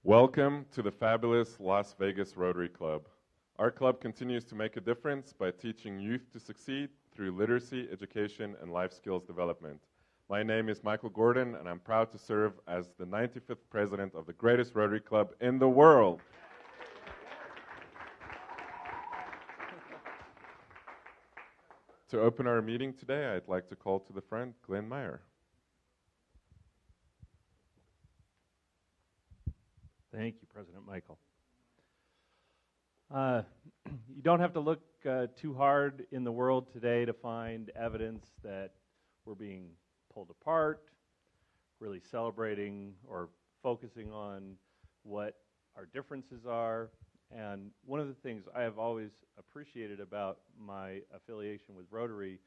Welcome to the fabulous Las Vegas Rotary Club. Our club continues to make a difference by teaching youth to succeed through literacy, education, and life skills development. My name is Michael Gordon, and I'm proud to serve as the 95th president of the greatest Rotary Club in the world. To open our meeting today, I'd like to call to the front Glenn Meier. Thank you, President Michael. You don't have to look too hard in the world today to find evidence that we're being pulled apart, really celebrating or focusing on what our differences are. And one of the things I have always appreciated about my affiliation with Rotary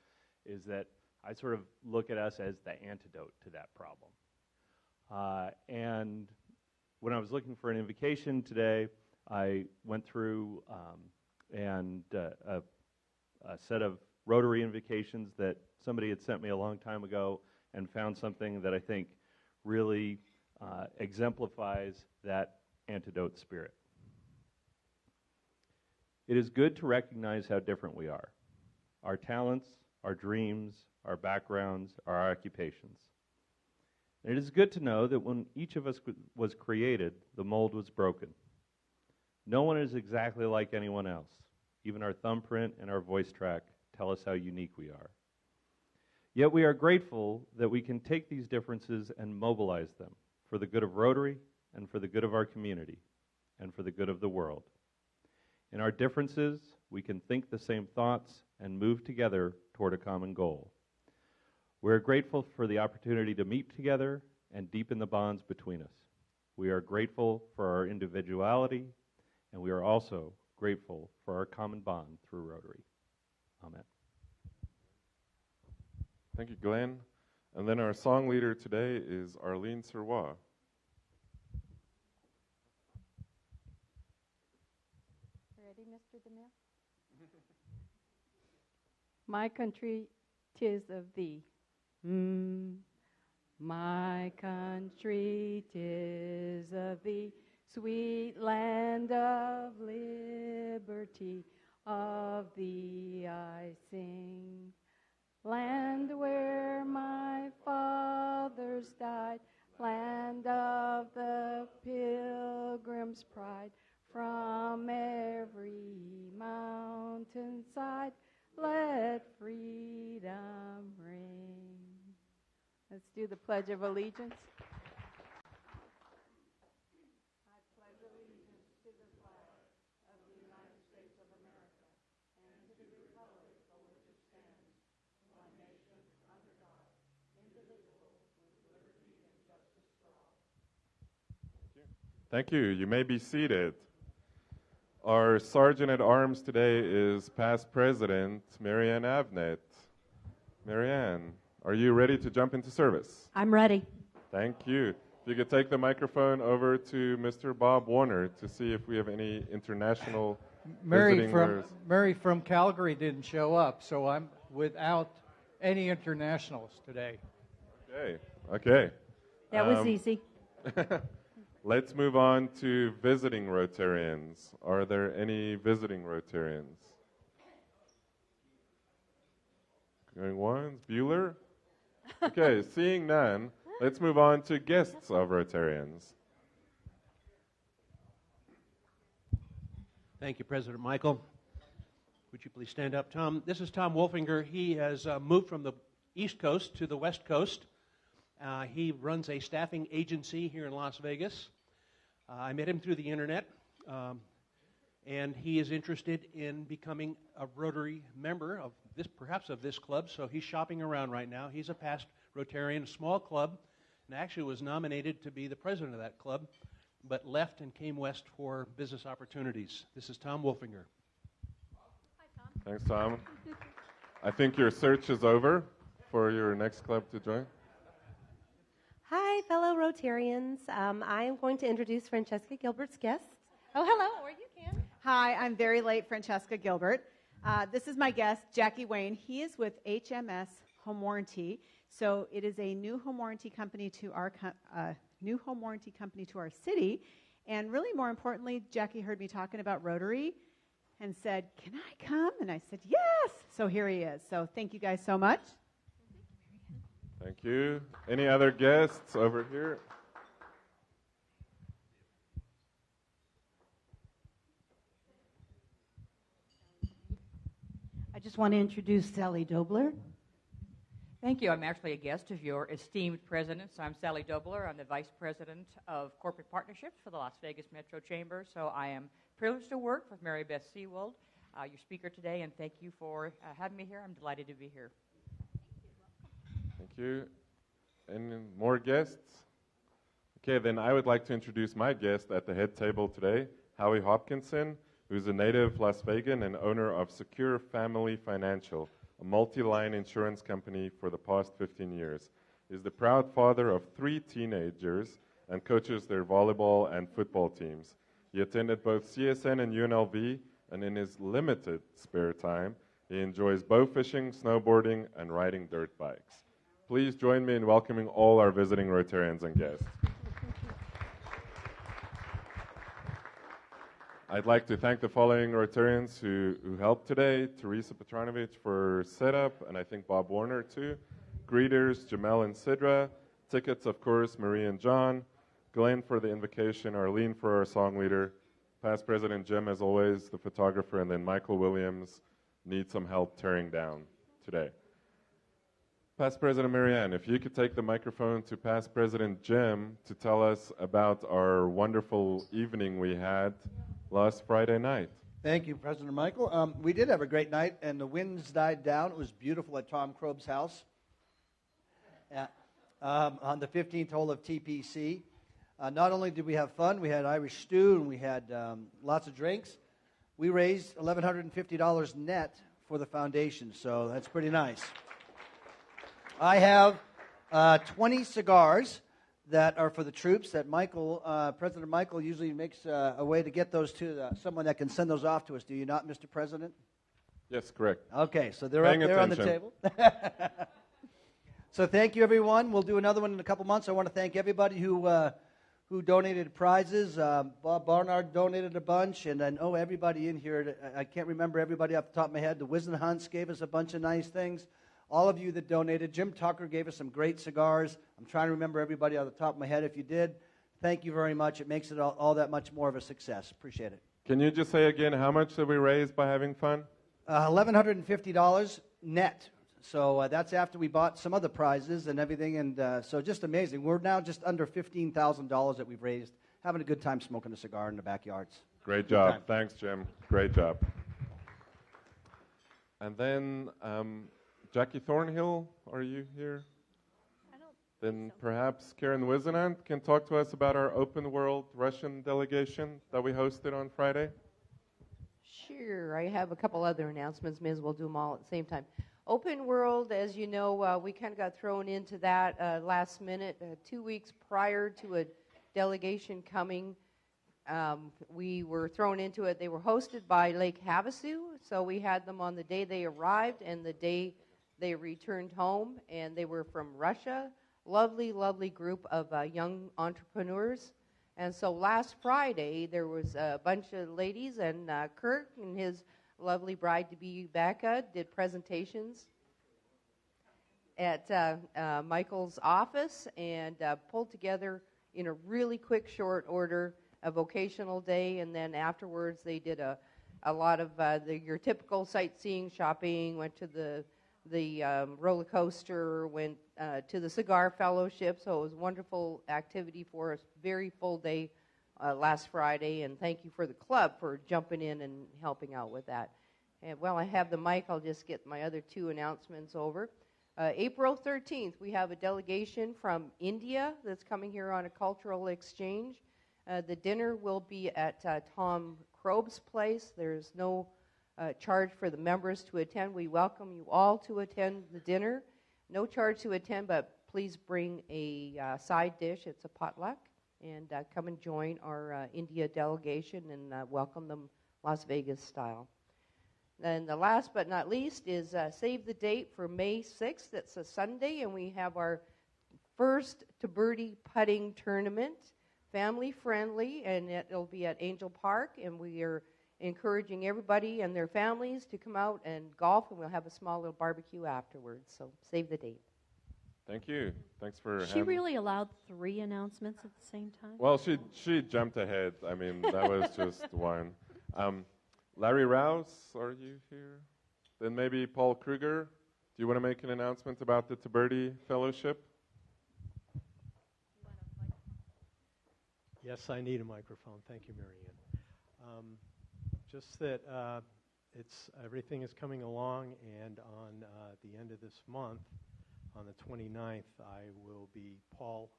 is that I sort of look at us as the antidote to that problem. And when I was looking for an invocation today, I went through a set of Rotary invocations that somebody had sent me a long time ago and found something that I think really exemplifies that antidote spirit. It is good to recognize how different we are. Our talents, our dreams, our backgrounds, our occupations. And it is good to know that when each of us was created, the mold was broken. No one is exactly like anyone else. Even our thumbprint and our voice track tell us how unique we are. Yet we are grateful that we can take these differences and mobilize them for the good of Rotary and for the good of our community and for the good of the world. In our differences, we can think the same thoughts and move together toward a common goal. We're grateful for the opportunity to meet together and deepen the bonds between us. We are grateful for our individuality, and we are also grateful for our common bond through Rotary. Amen. Thank you, Glenn. And then our song leader today is Arleen Sirois. Ready, Mr. DeMille? My country, 'tis of thee. My country, 'tis of thee, sweet land of liberty, of thee I sing. Land where my fathers died, land of the pilgrim's pride, from every mountainside, let freedom ring. Let's do the Pledge of Allegiance. I pledge allegiance to the flag of the United States of America and to the republic for which it stands, one nation, under God, indivisible, with liberty and justice for all. Thank you. You may be seated. Our Sergeant at Arms today is past President Mary Ann Avnet. Mary Ann, are you ready to jump into service? I'm ready. Thank you. If you could take the microphone over to Mr. Bob Warner to see if we have any international visiting. Mary from Calgary didn't show up, so I'm without any internationals today. Okay. That was easy. Let's move on to visiting Rotarians. Are there any visiting Rotarians? Going once, Bueller? Okay, seeing none, let's move on to guests of Rotarians. Thank you, President Michael. Would you please stand up, Tom? This is Tom Wolfinger. He has moved from the East Coast to the West Coast. He runs a staffing agency here in Las Vegas. I met him through the internet, and he is interested in becoming a Rotary member of this, perhaps of this club, so he's shopping around right now. He's a past Rotarian, a small club, and actually was nominated to be the president of that club, but left and came west for business opportunities. This is Tom Wolfinger. Hi, Tom. Thanks, Tom. I think your search is over for your next club to join. Hi, fellow Rotarians. I am going to introduce Francesca Gilbert's guests. Oh, hello, or you can. Hi, I'm very late Francesca Gilbert. This is my guest, Jackie Wayne. He is with HMS Home Warranty. So it is a new home warranty company to our city, And really, more importantly, Jackie heard me talking about Rotary and said, "Can I come?" And I said, "Yes." So here he is. So thank you guys so much. Thank you. Any other guests over here? I just want to introduce Sally Dobler. Thank you. I'm actually a guest of your esteemed president. So I'm Sally Dobler. I'm the vice president of corporate partnerships for the Las Vegas Metro Chamber. So I am privileged to work with Mary Beth Seawold, your speaker today, and thank you for having me here. I'm delighted to be here. Thank you. Any more guests? Okay, then I would like to introduce my guest at the head table today, Howie Hopkinson, who's a native Las Vegan and owner of Secure Family Financial, a multi-line insurance company for the past 15 years. He's the proud father of 3 teenagers and coaches their volleyball and football teams. He attended both CSN and UNLV, and in his limited spare time, he enjoys bow fishing, snowboarding, and riding dirt bikes. Please join me in welcoming all our visiting Rotarians and guests. I'd like to thank the following Rotarians who helped today: Teresa Petronovich for setup, and I think Bob Warner too. Greeters, Jamel and Sidra. Tickets, of course, Marie and John. Glenn for the invocation, Arleen for our song leader. Past President Jim, as always, the photographer, and then Michael Williams needs some help tearing down today. Past President Mary Ann, if you could take the microphone to Past President Jim to tell us about our wonderful evening we had last Friday night. Thank you, President Michael. We did have a great night, and the winds died down. It was beautiful at Tom Krob's house on the 15th hole of TPC. Not only did we have fun, we had Irish stew, and we had lots of drinks. We raised $1,150 net for the foundation, so that's pretty nice. I have 20 cigars that are for the troops that President Michael usually makes a way to get those to someone that can send those off to us. Do you not, Mr. President? Yes, correct. Okay, so they're up there on the table. So thank you, everyone. We'll do another one in a couple months. I want to thank everybody who donated prizes. Bob Barnard donated a bunch, and then, everybody in here. I can't remember everybody off the top of my head. The Whisenhunts gave us a bunch of nice things. All of you that donated. Jim Tucker gave us some great cigars. I'm trying to remember everybody off the top of my head. If you did, thank you very much. It makes it all that much more of a success. Appreciate it. Can you just say again how much did we raise by having fun? $1,150 net. So that's after we bought some other prizes and everything. And so just amazing. We're now just under $15,000 that we've raised. Having a good time smoking a cigar in the backyards. Great job. Thanks, Jim. Great job. And then Jackie Thornhill, are you here? Then perhaps Karen Whisenhunt can talk to us about our open world Russian delegation that we hosted on Friday. Sure. I have a couple other announcements. May as well do them all at the same time. Open world, as you know, we kind of got thrown into that last minute, 2 weeks prior to a delegation coming. We were thrown into it. They were hosted by Lake Havasu, so we had them on the day they arrived and the day they returned home, and they were from Russia. Lovely, lovely group of young entrepreneurs. And so last Friday, there was a bunch of ladies, and Kurt and his lovely bride-to-be, Becca, did presentations at Michael's office and pulled together in a really quick, short order a vocational day, and then afterwards they did a lot of your typical sightseeing, shopping, went to the roller coaster, went to the Cigar Fellowship, so it was a wonderful activity for us. Very full day last Friday, and thank you for the club for jumping in and helping out with that. And while I have the mic, I'll just get my other 2 announcements over. April 13th, we have a delegation from India that's coming here on a cultural exchange. The dinner will be at Tom Krob's place. There's no charge for the members to attend. We welcome you all to attend the dinner. No charge to attend, but please bring a side dish. It's a potluck. And come and join our India delegation and welcome them Las Vegas style. And the last but not least is save the date for May 6th. It's a Sunday, and we have our first Tiberti putting tournament. family friendly, and it'll be at Angel Park, and we are encouraging everybody and their families to come out and golf, and we'll have a small little barbecue afterwards. So save the date. Thank you. Thanks for. She really allowed 3 announcements at the same time? Well, she jumped ahead. I mean, that was just one. Larry Rouse, are you here? Then maybe Paul Kruger. Do you want to make an announcement about the Tiberti Fellowship? Yes, I need a microphone. Thank you, Mary Ann. Just that everything is coming along, and on the end of this month, on the 29th, Paul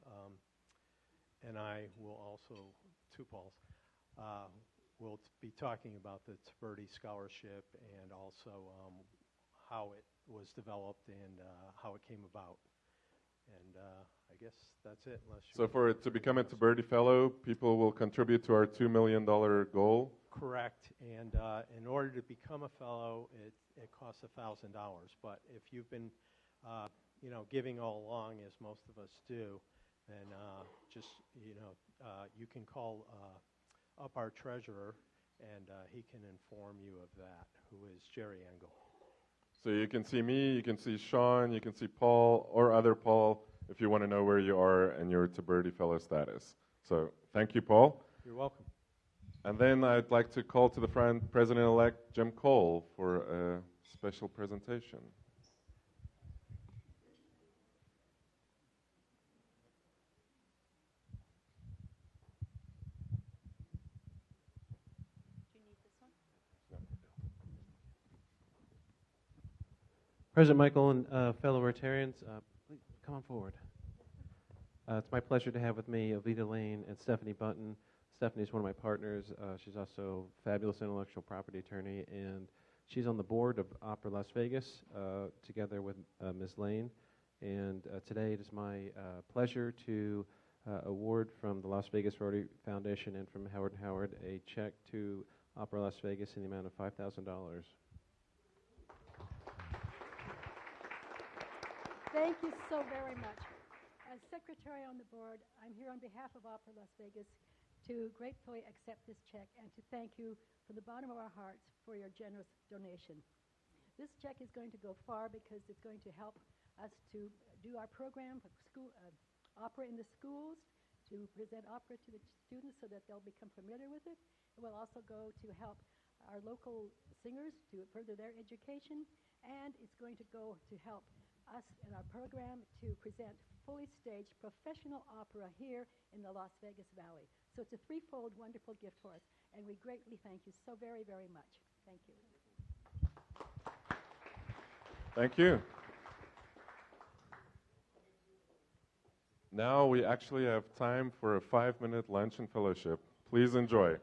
and I will also, 2 Pauls, will be talking about the Tiberti Scholarship and also how it was developed and how it came about. And I guess that's it. So to become a Tiberti Fellow, people will contribute to our $2 million goal? Correct. And in order to become a fellow, it costs $1,000. But if you've been giving all along, as most of us do, then you can call up our treasurer, and he can inform you of that, who is Jerry Engel. So you can see me, you can see Sean, you can see Paul, or other Paul, if you want to know where you are and your Tiberti Fellow status. So thank you, Paul. You're welcome. And then I'd like to call to the front President-elect Jim Cole for a special presentation. President Michael and fellow Rotarians, please come on forward. It's my pleasure to have with me Alvita Lane and Stephanie Bunton. Stephanie is one of my partners. She's also a fabulous intellectual property attorney, and she's on the board of Opera Las Vegas together with Ms. Lane. And today it is my pleasure to award from the Las Vegas Rotary Foundation and from Howard & Howard a check to Opera Las Vegas in the amount of $5,000. Thank you so very much. As secretary on the board, I'm here on behalf of Opera Las Vegas to gratefully accept this check and to thank you from the bottom of our hearts for your generous donation. This check is going to go far because it's going to help us to do our program for school, opera in the schools, to present opera to the students so that they'll become familiar with it. It will also go to help our local singers to further their education, and it's going to go to help us in our program to present fully staged professional opera here in the Las Vegas Valley. So it's a threefold wonderful gift for us, and we greatly thank you so very, very much. Thank you. Thank you. Now we actually have time for a 5-minute lunch and fellowship. Please enjoy.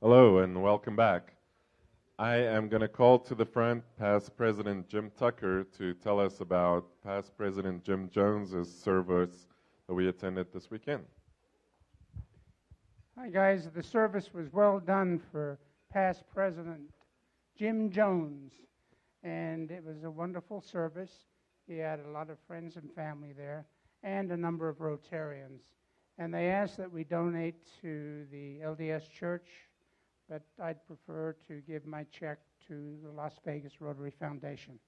Hello and welcome back. I am going to call to the front past President Jim Tucker to tell us about past President Jim Jones's service that we attended this weekend. Hi guys, the service was well done for past President Jim Jones, and it was a wonderful service. He had a lot of friends and family there and a number of Rotarians. And they asked that we donate to the LDS Church, but I'd prefer to give my check to the Las Vegas Rotary Foundation.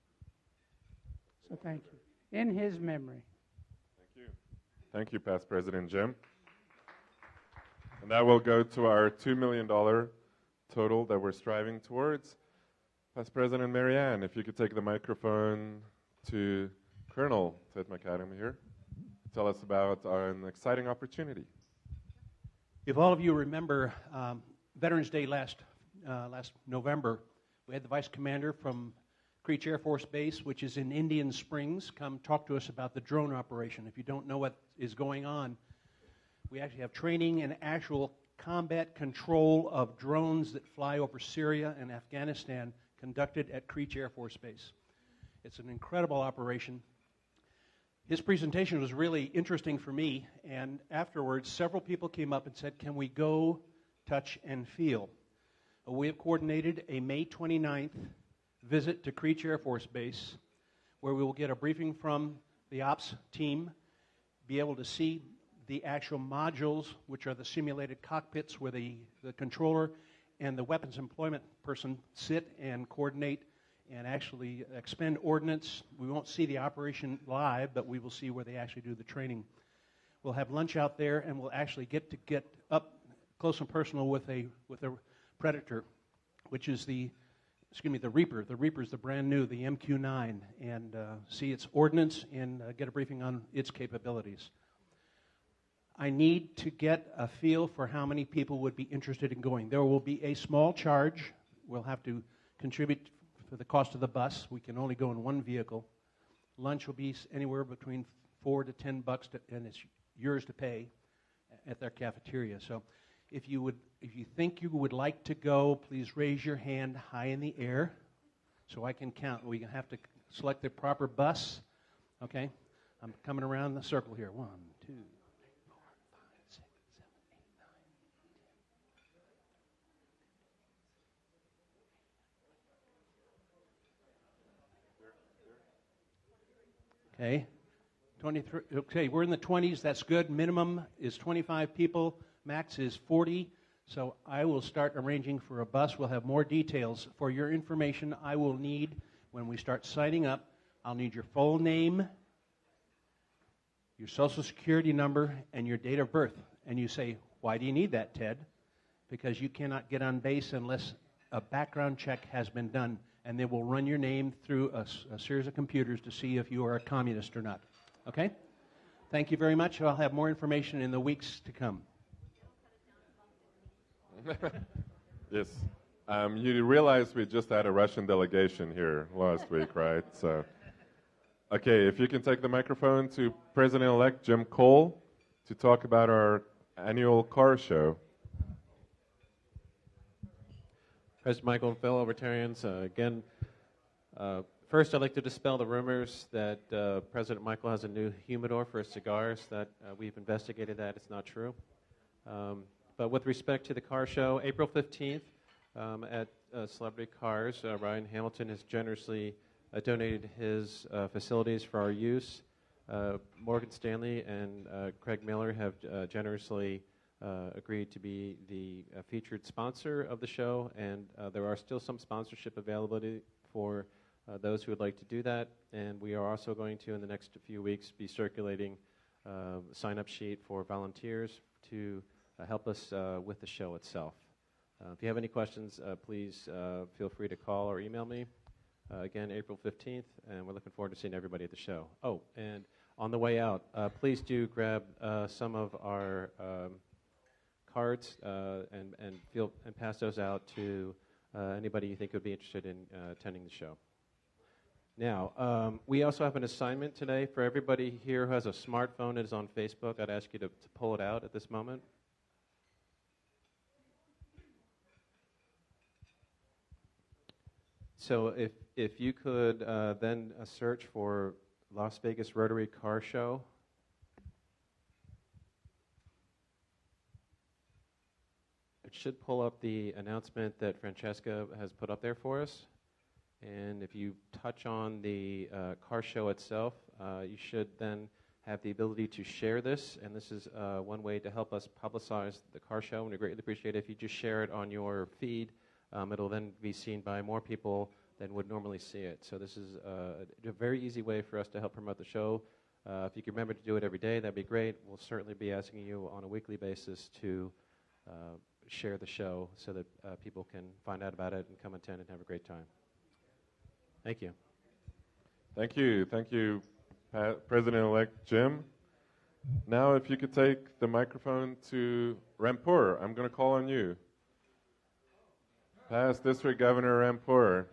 So thank you. In his memory. Thank you. Thank you, past President Jim. And that will go to our $2 million total that we're striving towards. Past President Mary Ann, if you could take the microphone to Colonel Ted McAdam here. Tell us about an exciting opportunity. If all of you remember Veterans Day last November, we had the Vice Commander from Creech Air Force Base, which is in Indian Springs, come talk to us about the drone operation. If you don't know what is going on, we actually have training and actual combat control of drones that fly over Syria and Afghanistan conducted at Creech Air Force Base. It's an incredible operation. His presentation was really interesting for me, and afterwards several people came up and said, can we go touch and feel? We have coordinated a May 29th visit to Creech Air Force Base where we will get a briefing from the ops team, be able to see the actual modules, which are the simulated cockpits where the controller and the weapons employment person sit and coordinate and actually expend ordnance. We won't see the operation live, but we will see where they actually do the training. We'll have lunch out there, and we'll actually get up close and personal with a Predator, which is the Reaper. The Reaper is the brand new, the MQ-9, and see its ordnance and get a briefing on its capabilities. I need to get a feel for how many people would be interested in going. There will be a small charge. We'll have to contribute for the cost of the bus. We can only go in one vehicle. Lunch will be anywhere between $4 to $10, and it's yours to pay at their cafeteria. So if you think you would like to go, please raise your hand high in the air so I can count. We have to select the proper bus. Okay? I'm coming around the circle here. 1, 2, 3, 4, 5, 6, 7, 8, 9, 10. Okay. 23. Okay, we're in the 20s. That's good. Minimum is 25 people. Max is 40. So I will start arranging for a bus. We'll have more details. For your information, I will need, when we start signing up, I'll need your full name, your social security number, and your date of birth. And you say, why do you need that, Ted? Because you cannot get on base unless a background check has been done, and they will run your name through a series of computers to see if you are a communist or not. Okay? Thank you very much. I'll have more information in the weeks to come. Yes. You realize we just had a Russian delegation here last week, right? So, okay, if you can take the microphone to President-elect Jim Cole to talk about our annual car show. President Michael and fellow Rotarians, again, first I'd like to dispel the rumors that President Michael has a new humidor for his cigars. That we've investigated that. It's not true. But with respect to the car show, April 15th at Celebrity Cars, Ryan Hamilton has generously donated his facilities for our use. Morgan Stanley and Craig Miller have generously agreed to be the featured sponsor of the show, and there are still some sponsorship availability for those who would like to do that. And we are also going to, in the next few weeks, be circulating a sign-up sheet for volunteers to help us with the show itself. If you have any questions, please feel free to call or email me. Again, April 15th, and we're looking forward to seeing everybody at the show. Oh, and on the way out, please do grab some of our cards and pass those out to anybody you think would be interested in attending the show. Now, we also have an assignment today for everybody here who has a smartphone and is on Facebook. I'd ask you to pull it out at this moment. So if you could then search for Las Vegas Rotary Car Show. It should pull up the announcement that Francesca has put up there for us. And if you touch on the car show itself, you should then have the ability to share this. And this is one way to help us publicize the car show. And we greatly appreciate it if you just share it on your feed. It'll then be seen by more people than would normally see it. So this is a very easy way for us to help promote the show. If you can remember to do it every day, that'd be great. We'll certainly be asking you on a weekly basis to share the show so that people can find out about it and come attend and have a great time. Thank you. Thank you. Thank you, President-elect Jim. Now, if you could take the microphone to Rampur. I'm going to call on you. Past District Governor Rampur,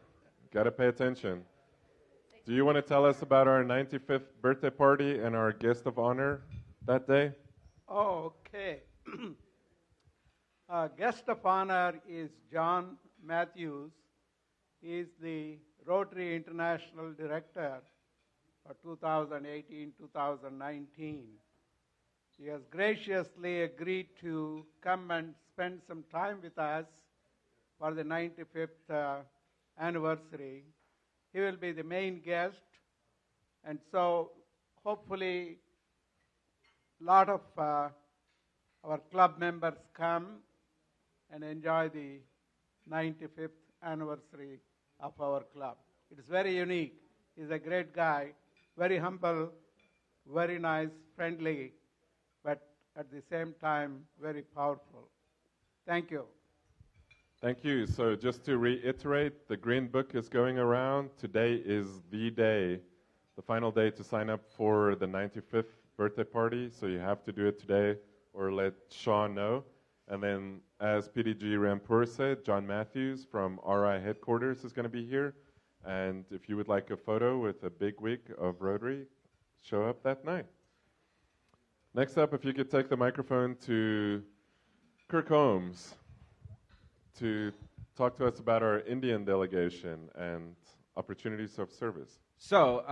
got to pay attention. Do you want to tell us about our 95th birthday party and our guest of honor that day? Oh, okay. Guest of honor is John Matthews. He is the Rotary International Director for 2018-2019. He has graciously agreed to come and spend some time with us for the 95th anniversary. He will be the main guest, and so hopefully a lot of our club members come and enjoy the 95th anniversary of our club. It is very unique. He's a great guy, very humble, very nice, friendly, but at the same time, very powerful. Thank you. Thank you. So just to reiterate, the Green Book is going around. Today is the day, the final day to sign up for the 95th birthday party. So you have to do it today or let Sean know. And then, as PDG Rampur said, John Matthews from RI headquarters is going to be here. And if you would like a photo with a big wig of Rotary, show up that night. Next up, if you could take the microphone to Kirk Holmes to talk to us about our Indian delegation and opportunities of service. So,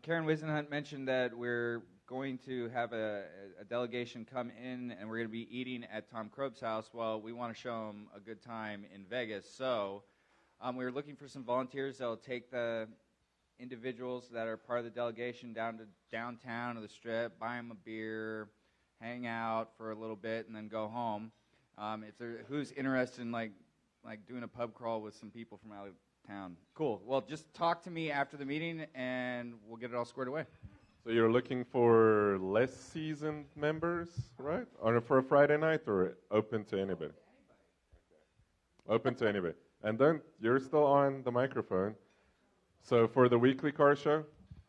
Karen Whisenhunt mentioned that we're going to have a delegation come in and we're going to be eating at Tom Krob's house. Well, we want to show them a good time in Vegas. So we were looking for some volunteers that will take the individuals that are part of the delegation down to downtown or the Strip, buy them a beer, hang out for a little bit, and then go home. Who's interested in like doing a pub crawl with some people from out of town? Cool. Well, just talk to me after the meeting and we'll get it all squared away. So you're looking for less seasoned members, right? Or for a Friday night, or open to anybody? Open to anybody. And then you're still on the microphone. So for the weekly car show,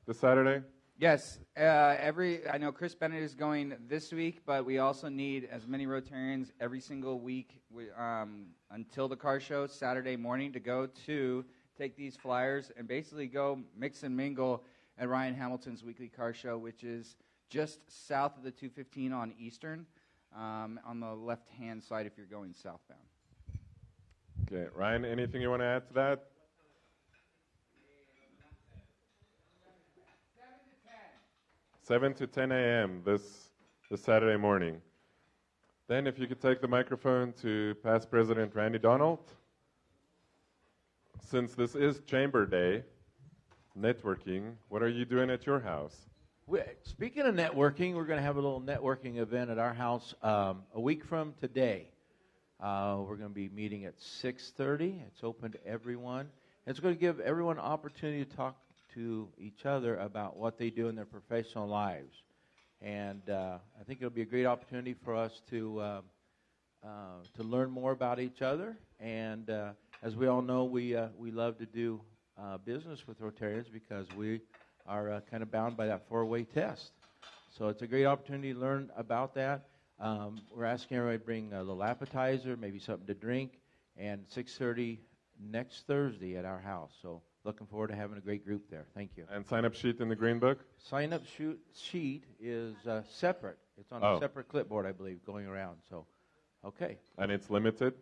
this Saturday? Yes. I know Chris Bennett is going this week, but we also need as many Rotarians every single week until the car show Saturday morning to go to take these flyers and basically go mix and mingle at Ryan Hamilton's weekly car show, which is just south of the 215 on Eastern, on the left-hand side if you're going southbound. Okay, Ryan, anything you want to add to that? 7 to 10 a.m. this Saturday morning. Then if you could take the microphone to past President Randy Donald. Since this is Chamber Day, networking, what are you doing at your house? Speaking of networking, we're going to have a little networking event at our house a week from today. We're going to be meeting at 6:30. It's open to everyone. It's going to give everyone an opportunity to talk to each other about what they do in their professional lives. And I think it'll be a great opportunity for us to learn more about each other. And as we all know, we love to do business with Rotarians because we are kind of bound by that 4-way test. So it's a great opportunity to learn about that. We're asking everybody to bring a little appetizer, maybe something to drink, and 6:30 next Thursday at our house. So looking forward to having a great group there. Thank you. And sign-up sheet in the Green Book? Sign-up sheet is separate. It's on a separate clipboard, I believe, going around. So, okay. And it's limited?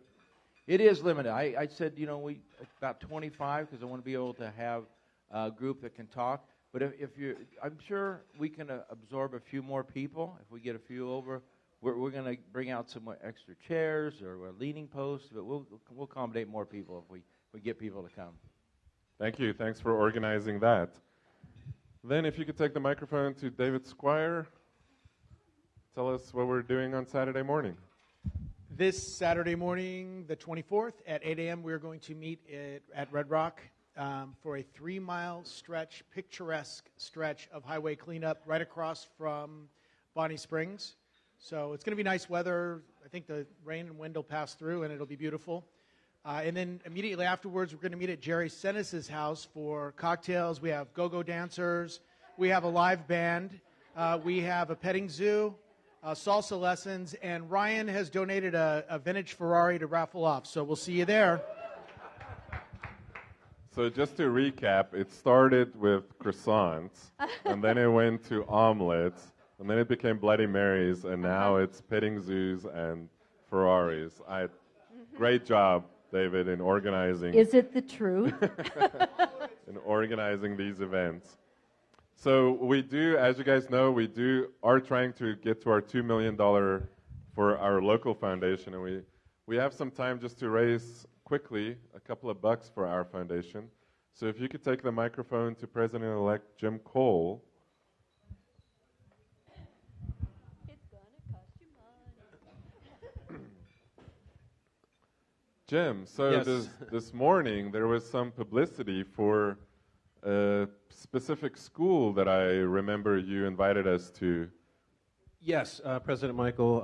It is limited. I said, we about 25 because I want to be able to have a group that can talk. But if you, I'm sure we can absorb a few more people. If we get a few over, we're going to bring out some more extra chairs or leaning posts. But we'll accommodate more people if we get people to come. Thank you. Thanks for organizing that. Then if you could take the microphone to David Squire, tell us what we're doing on Saturday morning. This Saturday morning, the 24th, at 8 a.m., we're going to meet at Red Rock for a 3-mile stretch, picturesque stretch of highway cleanup right across from Bonnie Springs. So it's going to be nice weather. I think the rain and wind will pass through, and it'll be beautiful. And then immediately afterwards, we're going to meet at Jerry Senes's house for cocktails. We have go-go dancers. We have a live band. We have a petting zoo, salsa lessons, and Ryan has donated a vintage Ferrari to raffle off. So we'll see you there. So just to recap, it started with croissants, and then it went to omelets, and then it became Bloody Marys, and now it's petting zoos and Ferraris. Great job, David, in organizing. Is it the truth? In organizing these events. So we do, as you guys know, are trying to get to our $2 million for our local foundation, and we have some time just to raise quickly a couple of bucks for our foundation. So if you could take the microphone to President-elect Jim Cole. It's gonna cost you money. Jim, so Yes. this morning there was some publicity for a specific school that I remember you invited us to. Yes, President Michael.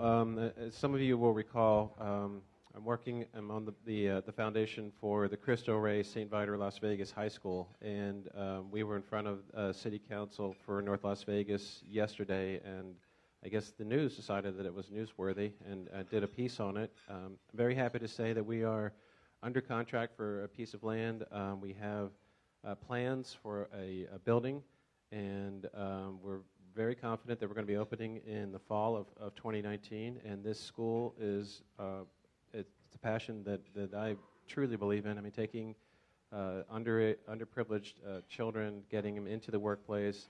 As some of you will recall, I'm on the foundation for the Cristo Rey St. Viator Las Vegas High School, and we were in front of City Council for North Las Vegas yesterday, and I guess the news decided that it was newsworthy and did a piece on it. I'm very happy to say that we are under contract for a piece of land. We have plans for a building, and we're very confident that we're going to be opening in the fall of 2019, and this school is it's a passion that I truly believe in. I mean, taking underprivileged children, getting them into the workplace,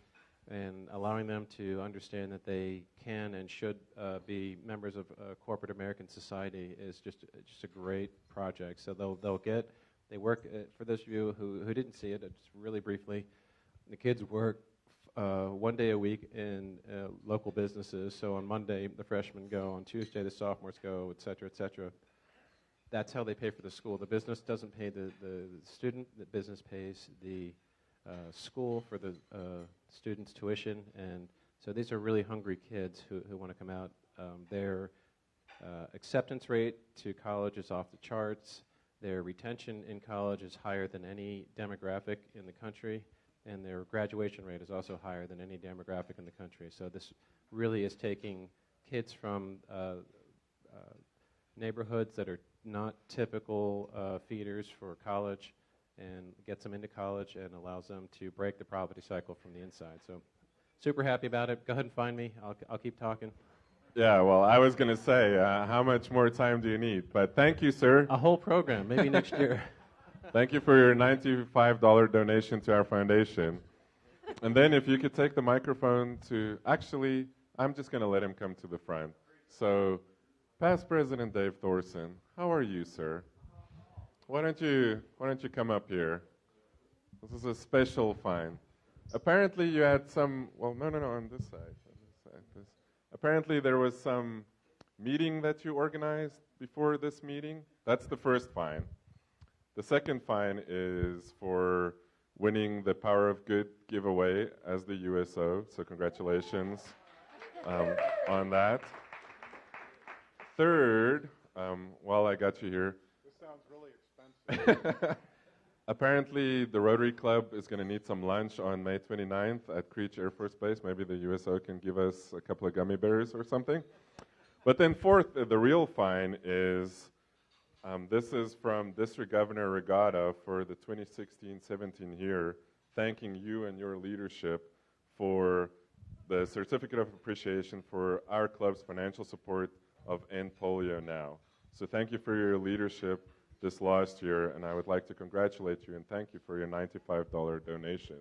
and allowing them to understand that they can and should be members of corporate American society is just a great project. So they work, for those of you who didn't see it, just really briefly, the kids work 1 day a week in local businesses. So on Monday, the freshmen go. On Tuesday, the sophomores go, et cetera, et cetera. That's how they pay for the school. The business doesn't pay the student. The business pays the school for the students' tuition. And so these are really hungry kids who want to come out. Their acceptance rate to college is off the charts. Their retention in college is higher than any demographic in the country. And their graduation rate is also higher than any demographic in the country. So this really is taking kids from neighborhoods that are not typical feeders for college and gets them into college and allows them to break the poverty cycle from the inside. So super happy about it. Go ahead and find me. I'll keep talking. Yeah, well, I was going to say, how much more time do you need? But thank you, sir. A whole program, maybe next year. Thank you for your $95 donation to our foundation. And then if you could take the microphone to, actually, I'm just going to let him come to the front. So, past President Dave Thorson, how are you, sir? Why don't you come up here? This is a special find. Apparently you had some, well, no, on this side. Apparently there was some meeting that you organized before this meeting. That's the first fine. The second fine is for winning the Power of Good giveaway as the USO, so congratulations on that. Third, while I got you here. This sounds really expensive. Apparently, the Rotary Club is going to need some lunch on May 29th at Creech Air Force Base. Maybe the USO can give us a couple of gummy bears or something. But then fourth, the real fine is, this is from District Governor Regatta for the 2016-17 year, thanking you and your leadership for the Certificate of Appreciation for our club's financial support of End Polio Now. So thank you for your leadership this last year, and I would like to congratulate you and thank you for your $95 donation.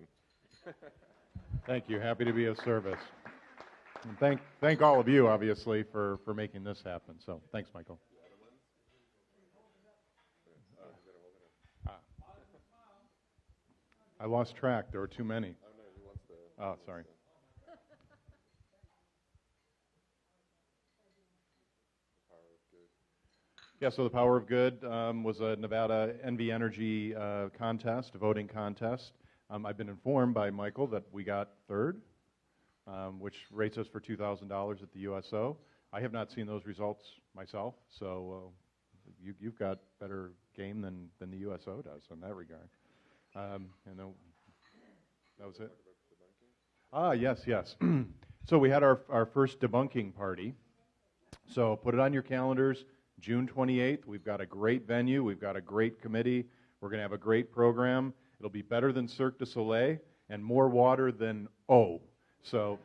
Thank you. Happy to be of service. And thank all of you, obviously, for making this happen. So thanks, Michael. I lost track. There were too many. Oh, sorry. Yeah, so the Power of Good was a Nevada NV Energy contest, a voting contest. I've been informed by Michael that we got third, which rates us for $2,000 at the USO. I have not seen those results myself, so you've got better game than the USO does in that regard. And then, that was it? Yes. So we had our first debunking party. So put it on your calendars, June 28th. We've got a great venue. We've got a great committee. We're going to have a great program. It'll be better than Cirque du Soleil and more water than O. So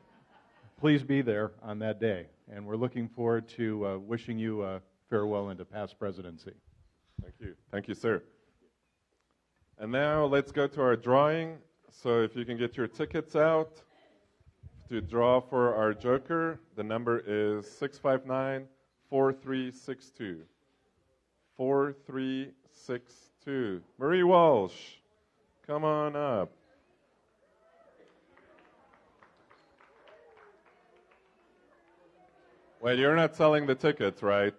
please be there on that day. And we're looking forward to wishing you farewell into past presidency. Thank you. Thank you, sir. And now let's go to our drawing. So if you can get your tickets out to draw for our joker, the number is 659-4362. 4362. Marie Walsh, come on up. Well, you're not selling the tickets, right?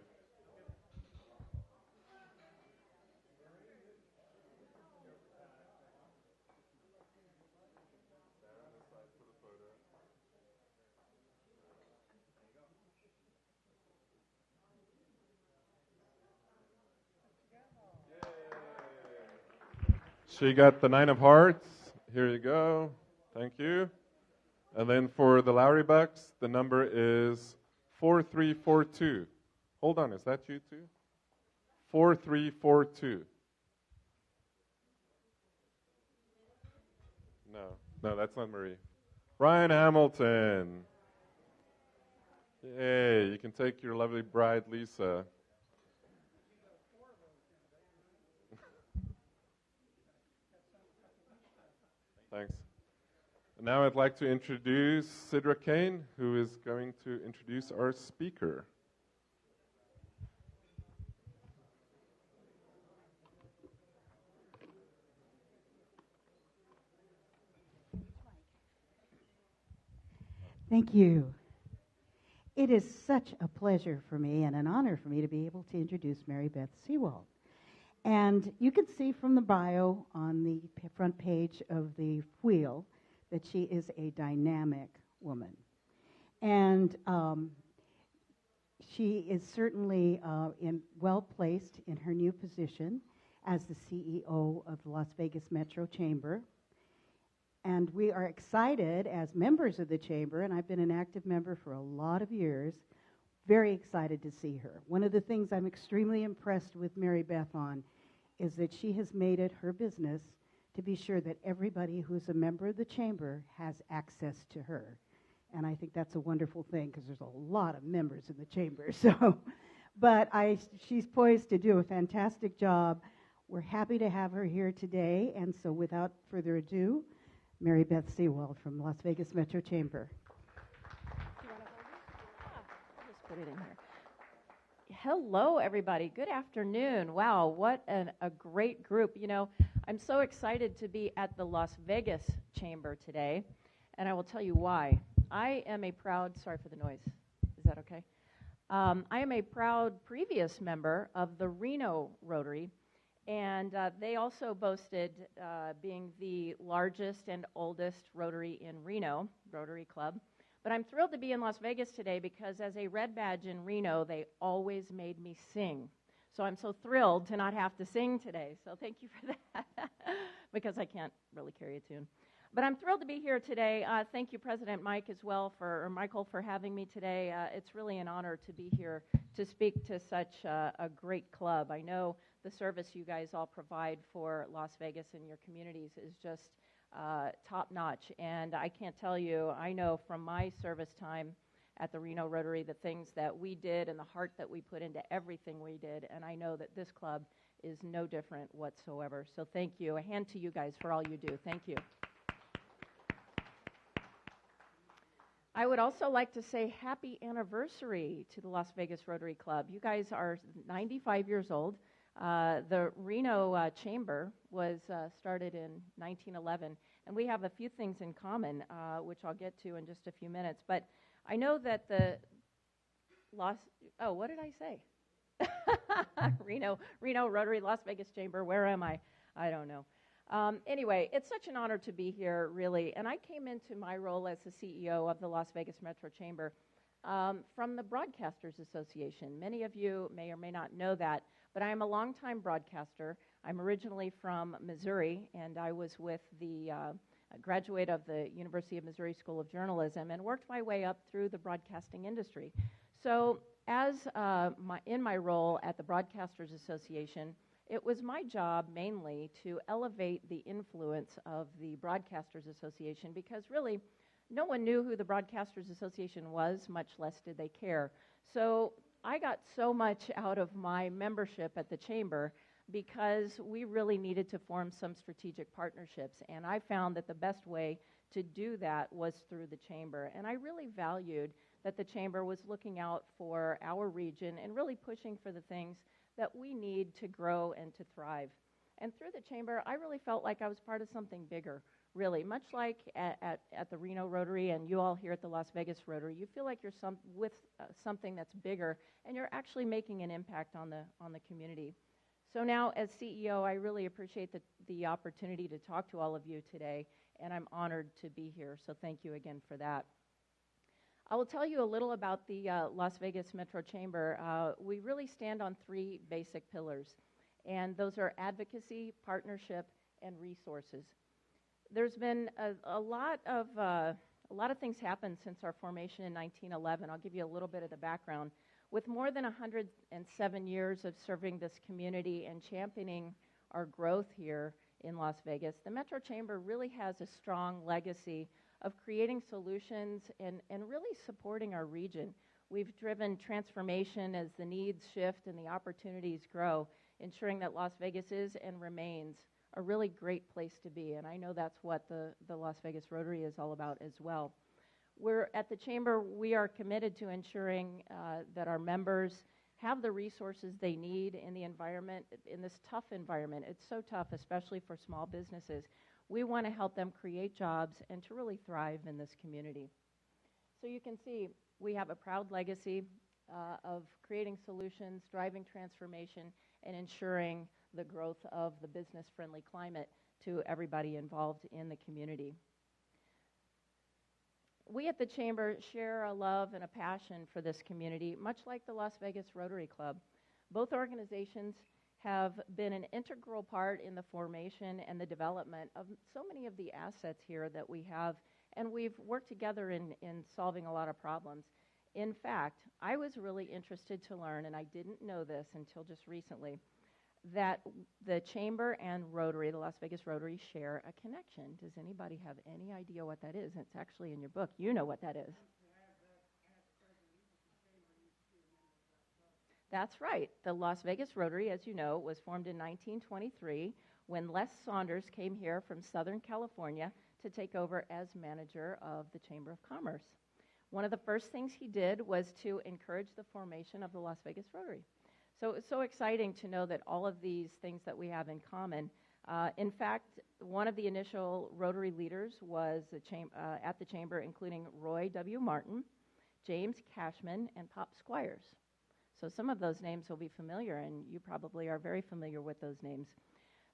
She got the 9 of hearts. Here you go. Thank you. And then for the Lowry Bucks, the number is 4342. Hold on, is that you too? 4342. No, that's not Marie. Ryan Hamilton. Yay, you can take your lovely bride, Lisa. Thanks. And now I'd like to introduce Sidra Kane, who is going to introduce our speaker. Thank you. It is such a pleasure for me and an honor for me to be able to introduce Mary Beth Seawald. And you can see from the bio on the front page of the wheel that she is a dynamic woman. And she is certainly well-placed in her new position as the CEO of the Las Vegas Metro Chamber. And we are excited as members of the Chamber, and I've been an active member for a lot of years, very excited to see her. One of the things I'm extremely impressed with Mary Beth on is that she has made it her business to be sure that everybody who's a member of the Chamber has access to her. And I think that's a wonderful thing because there's a lot of members in the Chamber. But she's poised to do a fantastic job. We're happy to have her here today. And so without further ado, Mary Beth Seawald from Las Vegas Metro Chamber. I'll just put it in here. Hello, everybody. Good afternoon. Wow, what a great group. You know, I'm so excited to be at the Las Vegas Chamber today, and I will tell you why. I am a proud, sorry for the noise, is that okay? I am a proud previous member of the Reno Rotary, and they also boasted being the largest and oldest Rotary in Reno, Rotary Club. But I'm thrilled to be in Las Vegas today because as a red badge in Reno, they always made me sing. So I'm so thrilled to not have to sing today. So thank you for that, because I can't really carry a tune. But I'm thrilled to be here today. Thank you, President Michael, for having me today. It's really an honor to be here to speak to such a great club. I know the service you guys all provide for Las Vegas and your communities is just top-notch. And I can't tell you, I know from my service time at the Reno Rotary the things that we did and the heart that we put into everything we did. And I know that this club is no different whatsoever. So thank you. A hand to you guys for all you do. Thank you. I would also like to say happy anniversary to the Las Vegas Rotary Club. You guys are 95 years old. The Reno Chamber was started in 1911, and we have a few things in common, which I'll get to in just a few minutes. But I know that the what did I say? Reno Rotary, Las Vegas Chamber, where am I? I don't know. Anyway, it's such an honor to be here, really. And I came into my role as the CEO of the Las Vegas Metro Chamber from the Broadcasters Association. Many of you may or may not know that, but I am a longtime broadcaster. I'm originally from Missouri, and I was with the graduate of the University of Missouri School of Journalism and worked my way up through the broadcasting industry. So as in my role at the Broadcasters Association, it was my job mainly to elevate the influence of the Broadcasters Association because really no one knew who the Broadcasters Association was, much less did they care. So I got so much out of my membership at the Chamber because we really needed to form some strategic partnerships, and I found that the best way to do that was through the Chamber. And I really valued that the Chamber was looking out for our region and really pushing for the things that we need to grow and to thrive. And through the Chamber, I really felt like I was part of something bigger, really. Much like at the Reno Rotary and you all here at the Las Vegas Rotary, you feel like you're with something that's bigger, and you're actually making an impact on the community. So now, as CEO, I really appreciate the opportunity to talk to all of you today, and I'm honored to be here. So thank you again for that. I will tell you a little about the Las Vegas Metro Chamber. We really stand on three basic pillars, and those are advocacy, partnership, and resources. There's been a lot of things happened since our formation in 1911. I'll give you a little bit of the background. With more than 107 years of serving this community and championing our growth here in Las Vegas, the Metro Chamber really has a strong legacy of creating solutions and really supporting our region. We've driven transformation as the needs shift and the opportunities grow, ensuring that Las Vegas is and remains a really great place to be. And I know that's what the Las Vegas Rotary is all about as well. We're at the Chamber, we are committed to ensuring that our members have the resources they need in the environment, in this tough environment. It's so tough, especially for small businesses. We want to help them create jobs and to really thrive in this community. So you can see we have a proud legacy of creating solutions, driving transformation, and ensuring the growth of the business-friendly climate to everybody involved in the community. We at the Chamber share a love and a passion for this community, much like the Las Vegas Rotary Club. Both organizations have been an integral part in the formation and the development of so many of the assets here that we have, and we've worked together in solving a lot of problems. In fact, I was really interested to learn, and I didn't know this until just recently, that the Chamber and Rotary, the Las Vegas Rotary, share a connection. Does anybody have any idea what that is? It's actually in your book. You know what that is. That's right. The Las Vegas Rotary, as you know, was formed in 1923 when Les Saunders came here from Southern California to take over as manager of the Chamber of Commerce. One of the first things he did was to encourage the formation of the Las Vegas Rotary. So it's so exciting to know that all of these things that we have in common. In fact, one of the initial Rotary leaders was at the Chamber, including Roy W. Martin, James Cashman, and Pop Squires. So some of those names will be familiar, and you probably are very familiar with those names.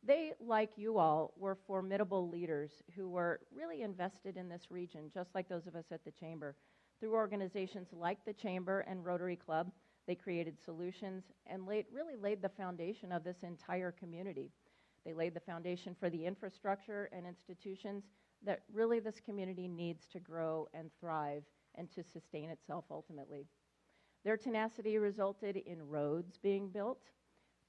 They, like you all, were formidable leaders who were really invested in this region, just like those of us at the Chamber. Through organizations like the Chamber and Rotary Club, they created solutions and really laid the foundation of this entire community. They laid the foundation for the infrastructure and institutions that really this community needs to grow and thrive and to sustain itself ultimately. Their tenacity resulted in roads being built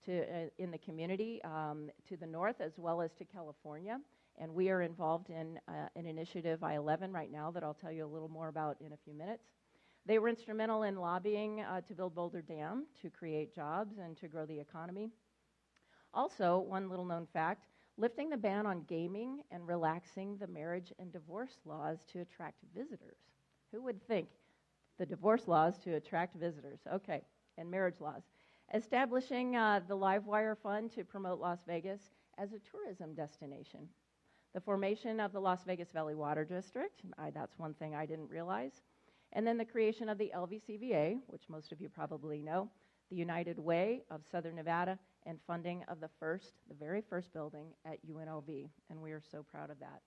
in the community to the north as well as to California. And we are involved in an initiative, I-11, right now that I'll tell you a little more about in a few minutes. They were instrumental in lobbying to build Boulder Dam to create jobs and to grow the economy. Also, one little known fact, lifting the ban on gaming and relaxing the marriage and divorce laws to attract visitors. Who would think the divorce laws to attract visitors? Okay, and marriage laws. Establishing the Livewire Fund to promote Las Vegas as a tourism destination. The formation of the Las Vegas Valley Water District, that's one thing I didn't realize. And then the creation of the LVCVA, which most of you probably know, the United Way of Southern Nevada, and funding of the very first building at UNLV, and we are so proud of that.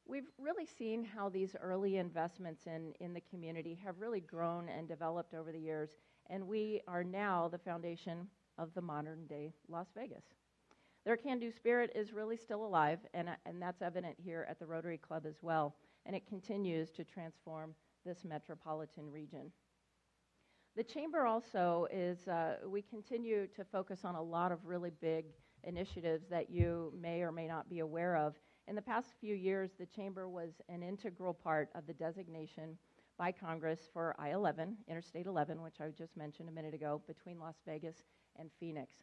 We've really seen how these early investments in the community have really grown and developed over the years, and we are now the foundation of the modern-day Las Vegas. Their can-do spirit is really still alive, and that's evident here at the Rotary Club as well, and it continues to transform this metropolitan region. The Chamber also is, we continue to focus on a lot of really big initiatives that you may or may not be aware of. In the past few years, the Chamber was an integral part of the designation by Congress for I-11, Interstate 11, which I just mentioned a minute ago, between Las Vegas and Phoenix.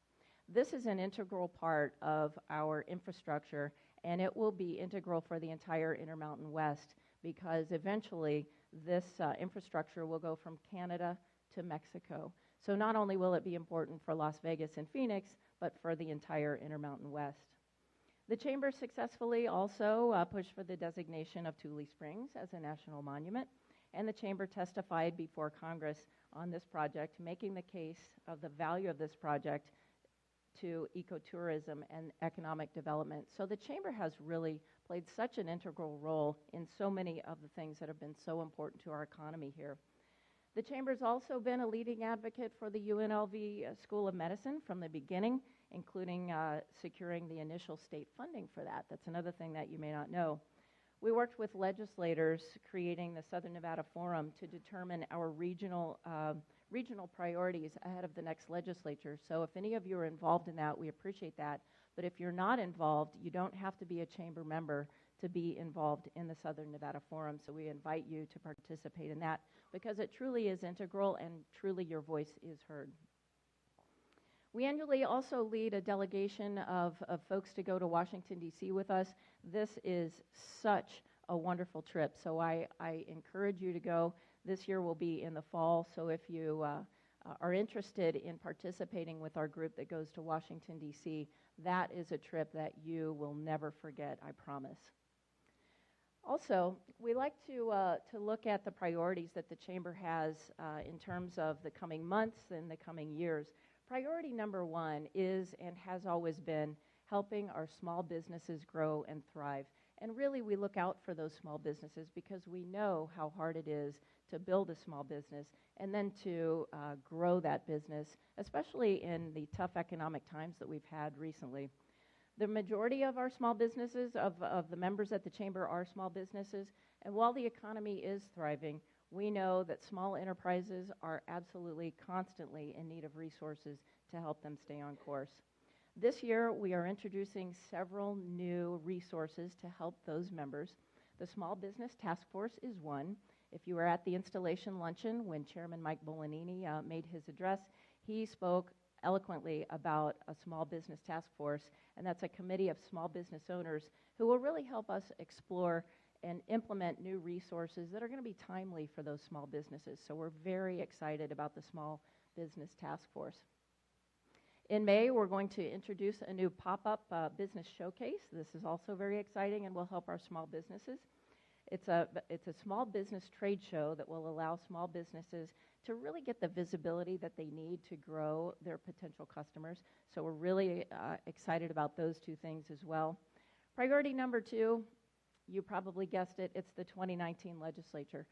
This is an integral part of our infrastructure, and it will be integral for the entire Intermountain West, because eventually this infrastructure will go from Canada to Mexico. So not only will it be important for Las Vegas and Phoenix, but for the entire Intermountain West. The Chamber successfully also pushed for the designation of Tule Springs as a national monument, and the Chamber testified before Congress on this project, making the case of the value of this project to ecotourism and economic development. So the Chamber has really played such an integral role in so many of the things that have been so important to our economy here. The Chamber's also been a leading advocate for the UNLV School of Medicine from the beginning, including securing the initial state funding for that. That's another thing that you may not know. We worked with legislators creating the Southern Nevada Forum to determine our regional priorities ahead of the next legislature. So if any of you are involved in that, we appreciate that. But if you're not involved, you don't have to be a Chamber member to be involved in the Southern Nevada Forum. So we invite you to participate in that, because it truly is integral and truly your voice is heard. We annually also lead a delegation of folks to go to Washington, D.C. with us. This is such a wonderful trip, so I encourage you to go. This year will be in the fall, so if you are interested in participating with our group that goes to Washington, D.C., that is a trip that you will never forget, I promise. Also, we like to look at the priorities that the Chamber has in terms of the coming months and the coming years. Priority number one is and has always been helping our small businesses grow and thrive. And really, we look out for those small businesses because we know how hard it is to build a small business and then to grow that business, especially in the tough economic times that we've had recently. The majority of our small businesses, of the members at the Chamber, are small businesses, and while the economy is thriving, we know that small enterprises are absolutely constantly in need of resources to help them stay on course. This year, we are introducing several new resources to help those members. The Small Business Task Force is one. If you were at the installation luncheon when Chairman Mike Bolanini made his address, he spoke eloquently about a small business task force, and that's a committee of small business owners who will really help us explore and implement new resources that are going to be timely for those small businesses. So we're very excited about the Small Business Task Force. In May, we're going to introduce a new pop-up business showcase. This is also very exciting and will help our small businesses. It's a small business trade show that will allow small businesses to really get the visibility that they need to grow their potential customers. So we're really excited about those two things as well. Priority number two, you probably guessed it, it's the 2019 legislature.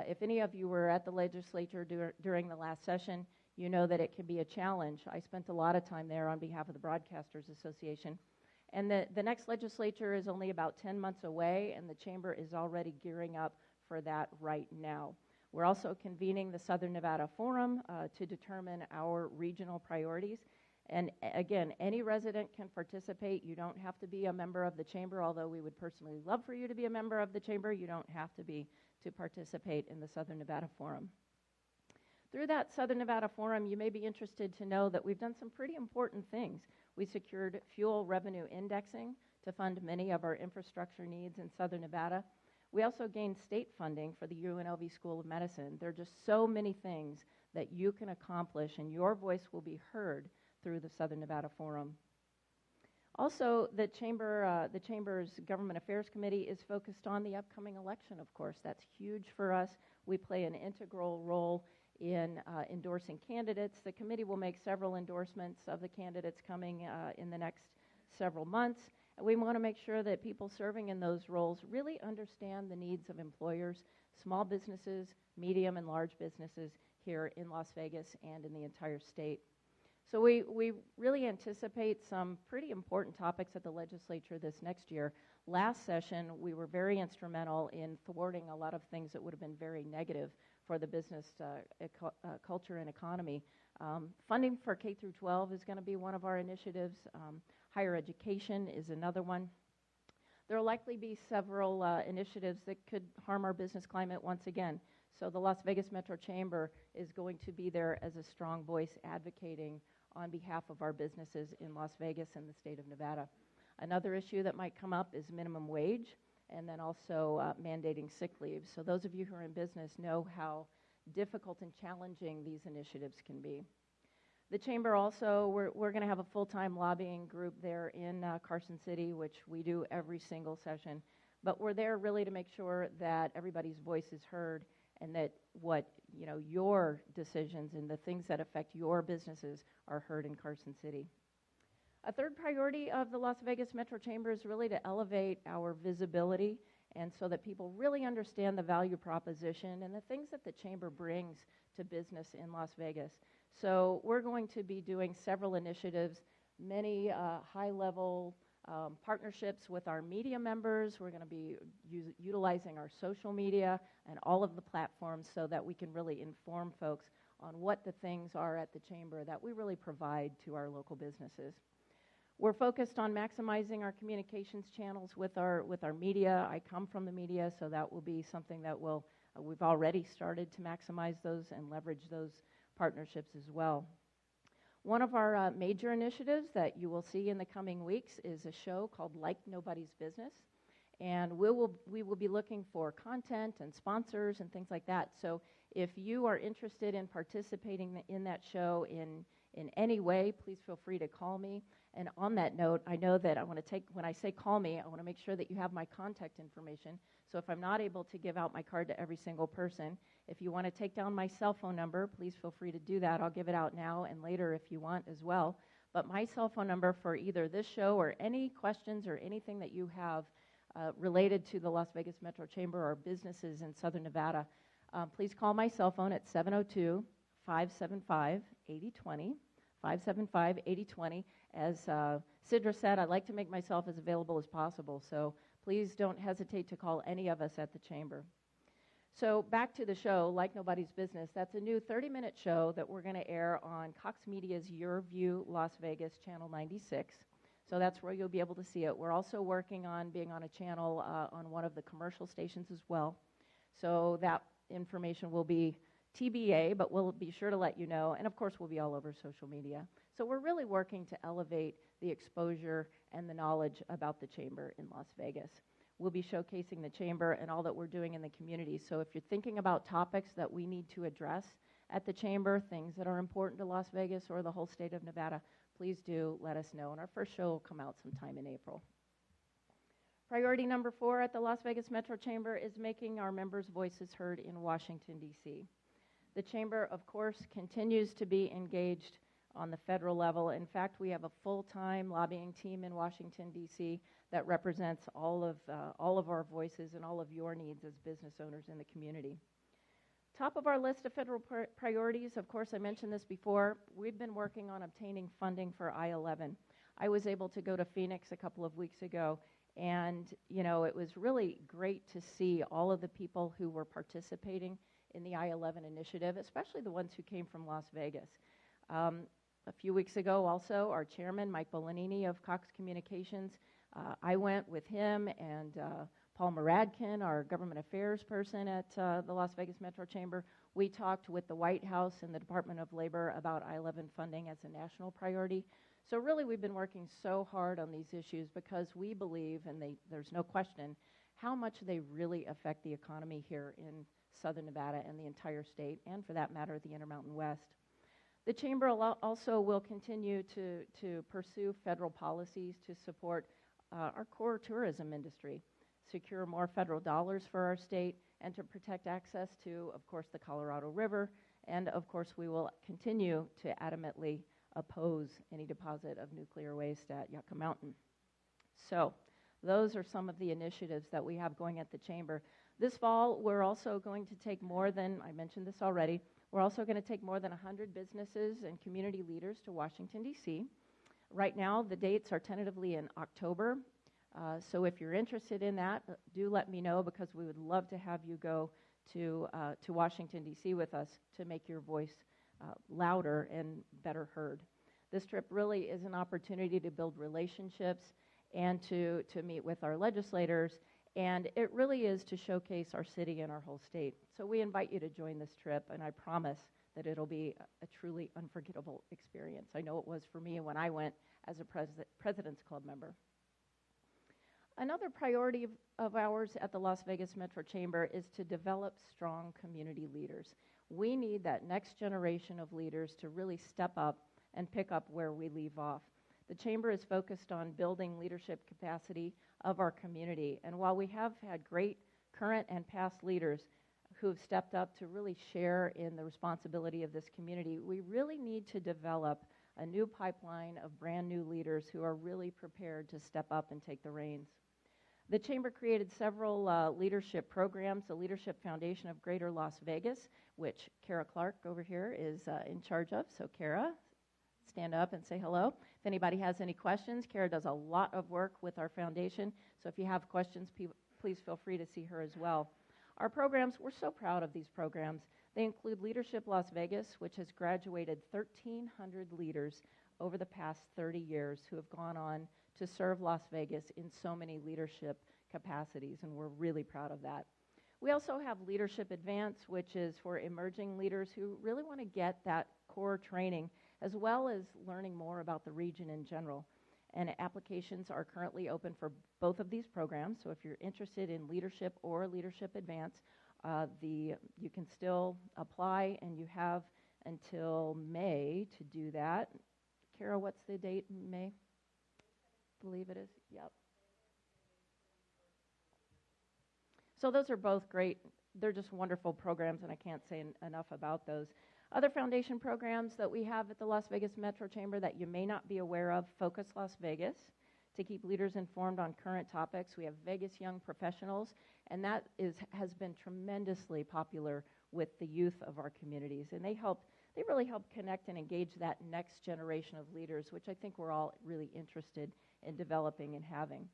If any of you were at the legislature during the last session, you know that it can be a challenge. I spent a lot of time there on behalf of the Broadcasters Association. And the next legislature is only about 10 months away, and the Chamber is already gearing up for that right now. We're also convening the Southern Nevada Forum to determine our regional priorities. And again, any resident can participate. You don't have to be a member of the Chamber, although we would personally love for you to be a member of the Chamber. You don't have to be to participate in the Southern Nevada Forum. Through that Southern Nevada Forum, you may be interested to know that we've done some pretty important things. We secured fuel revenue indexing to fund many of our infrastructure needs in Southern Nevada. We also gained state funding for the UNLV School of Medicine. There are just so many things that you can accomplish, and your voice will be heard through the Southern Nevada Forum. Also, the Chamber's Government Affairs Committee is focused on the upcoming election, of course. That's huge for us. We play an integral role in endorsing candidates. The committee will make several endorsements of the candidates coming in the next several months. And we want to make sure that people serving in those roles really understand the needs of employers, small businesses, medium and large businesses here in Las Vegas and in the entire state. So we really anticipate some pretty important topics at the legislature this next year. Last session, we were very instrumental in thwarting a lot of things that would have been very negative for the business culture and economy. Funding for K through 12 is going to be one of our initiatives. Higher education is another one. There will likely be several initiatives that could harm our business climate once again. So the Las Vegas Metro Chamber is going to be there as a strong voice advocating on behalf of our businesses in Las Vegas and the state of Nevada. Another issue that might come up is minimum wage and then also mandating sick leave. So those of you who are in business know how difficult and challenging these initiatives can be. The Chamber also, we're going to have a full-time lobbying group there in Carson City, which we do every single session. But we're there really to make sure that everybody's voice is heard and that your decisions and the things that affect your businesses are heard in Carson City. A third priority of the Las Vegas Metro Chamber is really to elevate our visibility and so that people really understand the value proposition and the things that the Chamber brings to business in Las Vegas. So we're going to be doing several initiatives, many high-level partnerships with our media members. We're going to be utilizing our social media and all of the platforms so that we can really inform folks on what the things are at the Chamber that we really provide to our local businesses. We're focused on maximizing our communications channels with our media. I come from the media, so that will be something that we've already started to maximize those and leverage those partnerships as well. One of our major initiatives that you will see in the coming weeks is a show called Like Nobody's Business, and we will be looking for content and sponsors and things like that. So if you are interested in participating in that show in any way, please feel free to call me. And on that note, I know that when I say call me, I want to make sure that you have my contact information. So if I'm not able to give out my card to every single person, if you want to take down my cell phone number, please feel free to do that. I'll give it out now and later if you want as well. But my cell phone number for either this show or any questions or anything that you have related to the Las Vegas Metro Chamber or businesses in Southern Nevada, please call my cell phone at 702-575-8020. 575-8020. As Sidra said, I'd like to make myself as available as possible, so please don't hesitate to call any of us at the Chamber. So back to the show, Like Nobody's Business. That's a new 30-minute show that we're going to air on Cox Media's Your View Las Vegas, Channel 96. So that's where you'll be able to see it. We're also working on being on a channel on one of the commercial stations as well. So that information will be TBA, but we'll be sure to let you know. And, of course, we'll be all over social media. So we're really working to elevate the exposure and the knowledge about the Chamber in Las Vegas. We'll be showcasing the Chamber and all that we're doing in the community. So if you're thinking about topics that we need to address at the Chamber, things that are important to Las Vegas or the whole state of Nevada, please do let us know. And our first show will come out sometime in April. Priority number 4 at the Las Vegas Metro Chamber is making our members' voices heard in Washington, D.C. The Chamber, of course, continues to be engaged on the federal level. In fact, we have a full-time lobbying team in Washington, D.C. that represents all of our voices and all of your needs as business owners in the community. Top of our list of federal priorities, of course, I mentioned this before, we've been working on obtaining funding for I-11. I was able to go to Phoenix a couple of weeks ago, and it was really great to see all of the people who were participating in the I-11 initiative, especially the ones who came from Las Vegas. A few weeks ago also, our chairman, Mike Bolanini of Cox Communications, I went with him and Paul Muradkin, our government affairs person at the Las Vegas Metro Chamber. We talked with the White House and the Department of Labor about I-11 funding as a national priority. So really we've been working so hard on these issues because we believe, and there's no question, how much they really affect the economy here in Southern Nevada and the entire state, and for that matter, the Intermountain West. The Chamber also will continue to pursue federal policies to support our core tourism industry, secure more federal dollars for our state, and to protect access to, of course, the Colorado River. And, of course, we will continue to adamantly oppose any deposit of nuclear waste at Yucca Mountain. So those are some of the initiatives that we have going at the Chamber. This fall, we're also going to take more than, I mentioned this already, we're also going to take more than 100 businesses and community leaders to Washington, D.C. Right now, the dates are tentatively in October. So if you're interested in that, do let me know, because we would love to have you go to Washington, D.C. with us to make your voice louder and better heard. This trip really is an opportunity to build relationships and to meet with our legislators, and it really is to showcase our city and our whole state. So we invite you to join this trip, and I promise that it'll be a truly unforgettable experience. I know it was for me when I went as a President's Club member. Another priority of ours at the Las Vegas Metro Chamber is to develop strong community leaders. We need that next generation of leaders to really step up and pick up where we leave off. The Chamber is focused on building leadership capacity of our community, and while we have had great current and past leaders who have stepped up to really share in the responsibility of this community, we really need to develop a new pipeline of brand new leaders who are really prepared to step up and take the reins. The Chamber created several leadership programs, the Leadership Foundation of Greater Las Vegas, which Kara Clark over here is in charge of. So Kara, stand up and say hello. If anybody has any questions, Kara does a lot of work with our foundation, so if you have questions, please feel free to see her as well. Our programs, we're so proud of these programs. They include Leadership Las Vegas, which has graduated 1,300 leaders over the past 30 years who have gone on to serve Las Vegas in so many leadership capacities, and we're really proud of that. We also have Leadership Advance, which is for emerging leaders who really want to get that core training, as well as learning more about the region in general. And applications are currently open for both of these programs, so if you're interested in Leadership or Leadership Advance, you can still apply, and you have until May to do that. Kara, what's the date in May? I believe it is. Yep. So those are both great. They're just wonderful programs, and I can't say enough about those. Other foundation programs that we have at the Las Vegas Metro Chamber that you may not be aware of: Focus Las Vegas, to keep leaders informed on current topics. We have Vegas Young Professionals, and that has been tremendously popular with the youth of our communities, and they really help connect and engage that next generation of leaders, which I think we're all really interested in developing and having.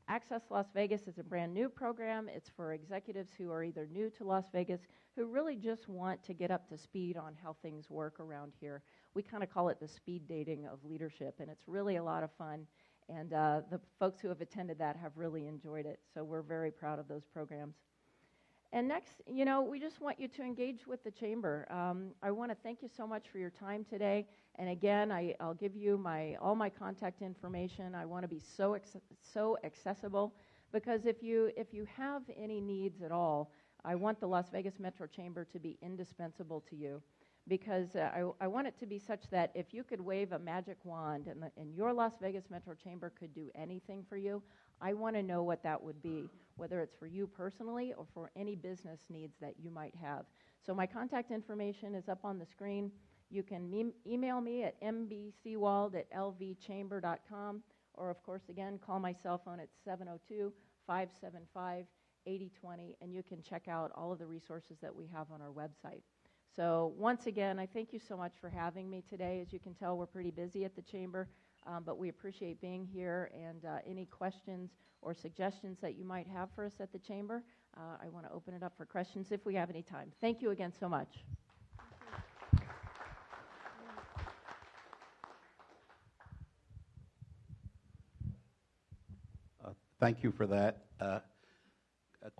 Access Las Vegas is a brand new program. It's for executives who are either new to Las Vegas, who really just want to get up to speed on how things work around here. We kind of call it the speed dating of leadership, and it's really a lot of fun. And the folks who have attended that have really enjoyed it, so we're very proud of those programs. And next, we just want you to engage with the Chamber. I want to thank you so much for your time today. And again, I'll give you all my contact information. I want to be so accessible, because if you have any needs at all, I want the Las Vegas Metro Chamber to be indispensable to you, because I want it to be such that if you could wave a magic wand and your Las Vegas Metro Chamber could do anything for you, I want to know what that would be, whether it's for you personally or for any business needs that you might have. So my contact information is up on the screen. You can email me at mbsewald@lvchamber.com, or of course, again, call my cell phone at 702-575-8020, and you can check out all of the resources that we have on our website. So once again, I thank you so much for having me today. As you can tell, we're pretty busy at the Chamber, but we appreciate being here, and any questions or suggestions that you might have for us at the Chamber, I want to open it up for questions if we have any time. Thank you again so much. Thank you for that. A